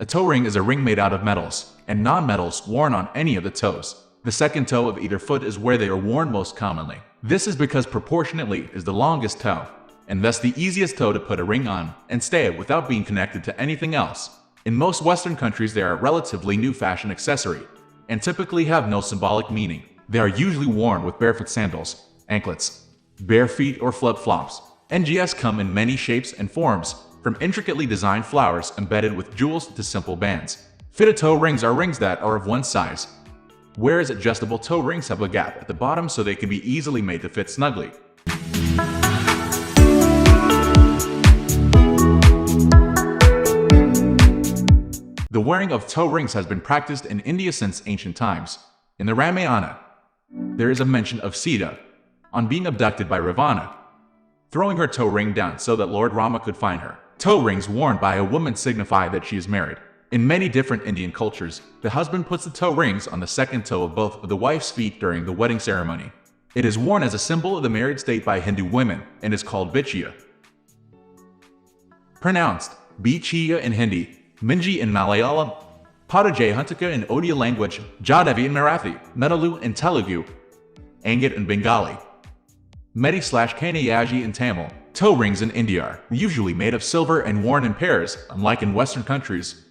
toe ring is a ring made out of metals and non-metals worn on any of the toes. The second toe of either foot is where they are worn most commonly. This is because proportionately is the longest toe, and thus the easiest toe to put a ring on and stay without being connected to anything else. In most Western countries, they are a relatively new fashion accessory and typically have no symbolic meaning. They are usually worn with barefoot sandals, anklets, bare feet, or flip-flops. NGS come in many shapes and forms, from intricately designed flowers embedded with jewels to simple bands. Fitted toe rings are rings that are of one size, whereas adjustable toe rings have a gap at the bottom so they can be easily made to fit snugly. The wearing of toe rings has been practiced in India since ancient times. In the Ramayana, there is a mention of Sita, on being abducted by Ravana, throwing her toe ring down so that Lord Rama could find her. Toe rings worn by a woman signify that she is married. In many different Indian cultures, the husband puts the toe rings on the second toe of both of the wife's feet during the wedding ceremony. It is worn as a symbol of the married state by Hindu women and is called bichiya. Pronounced bichiya in Hindi, Minji in Malayalam, Padajayhuntaka in Odia language, Jadavi in Marathi, Medalu in Telugu, Angit in Bengali, Medi/Kanayaji in Tamil. Toe rings in India are usually made of silver and worn in pairs, unlike in Western countries,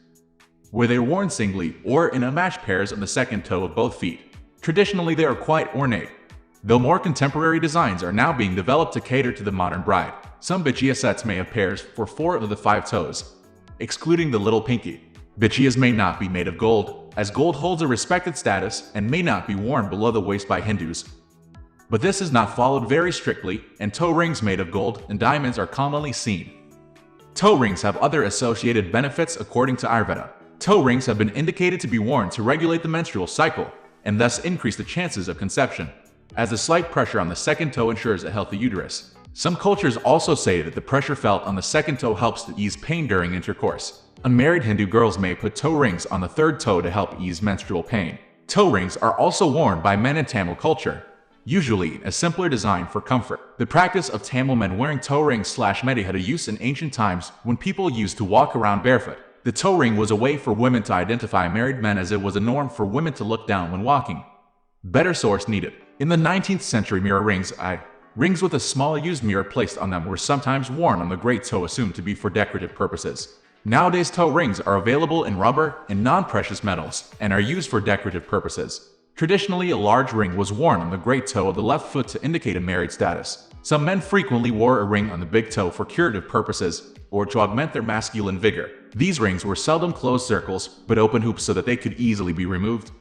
where they are worn singly or in unmatched pairs on the second toe of both feet. Traditionally, they are quite ornate, though more contemporary designs are now being developed to cater to the modern bride. Some bichiya sets may have pairs for 4 of the 5 toes, excluding the little pinky. Bichiyas may not be made of gold, as gold holds a respected status and may not be worn below the waist by Hindus. But this is not followed very strictly, and toe rings made of gold and diamonds are commonly seen. Toe rings have other associated benefits according to Ayurveda. Toe rings have been indicated to be worn to regulate the menstrual cycle, and thus increase the chances of conception, as the slight pressure on the second toe ensures a healthy uterus. Some cultures also say that the pressure felt on the second toe helps to ease pain during intercourse. Unmarried Hindu girls may put toe rings on the third toe to help ease menstrual pain. Toe rings are also worn by men in Tamil culture, usually a simpler design for comfort. The practice of Tamil men wearing toe rings/medi had a use in ancient times when people used to walk around barefoot. The toe ring was a way for women to identify married men, as it was a norm for women to look down when walking. Better source needed. In the 19th century, mirror rings with a small used mirror placed on them were sometimes worn on the great toe, assumed to be for decorative purposes. Nowadays, toe rings are available in rubber and non-precious metals and are used for decorative purposes. Traditionally, a large ring was worn on the great toe of the left foot to indicate a married status. Some men frequently wore a ring on the big toe for curative purposes or to augment their masculine vigor. These rings were seldom closed circles, but open hoops so that they could easily be removed.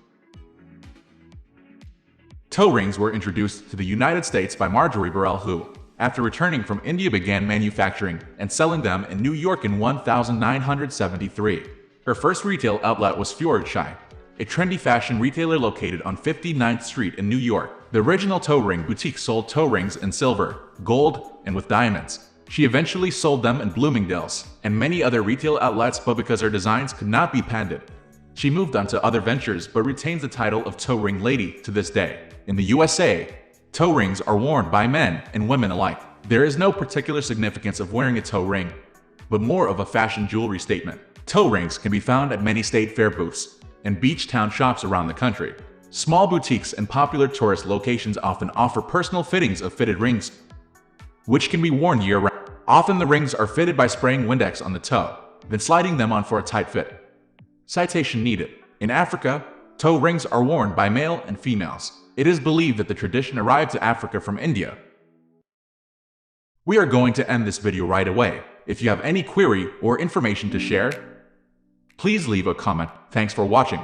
Toe rings were introduced to the United States by Marjorie Burrell, who, after returning from India, began manufacturing and selling them in New York in 1973. Her first retail outlet was Fjordshire, a trendy fashion retailer located on 59th Street in New York. The original toe ring boutique sold toe rings in silver, gold, and with diamonds. She eventually sold them in Bloomingdale's and many other retail outlets, but because her designs could not be patented, she moved on to other ventures but retains the title of toe ring lady to this day. In the USA, toe rings are worn by men and women alike. There is no particular significance of wearing a toe ring, but more of a fashion jewelry statement. Toe rings can be found at many state fair booths and beach town shops around the country. Small boutiques and popular tourist locations often offer personal fittings of fitted rings, which can be worn year-round. Often the rings are fitted by spraying Windex on the toe, then sliding them on for a tight fit. Citation needed. In Africa, toe rings are worn by male and females. It is believed that the tradition arrived to Africa from India. We are going to end this video right away. If you have any query or information to share, please leave a comment. Thanks for watching.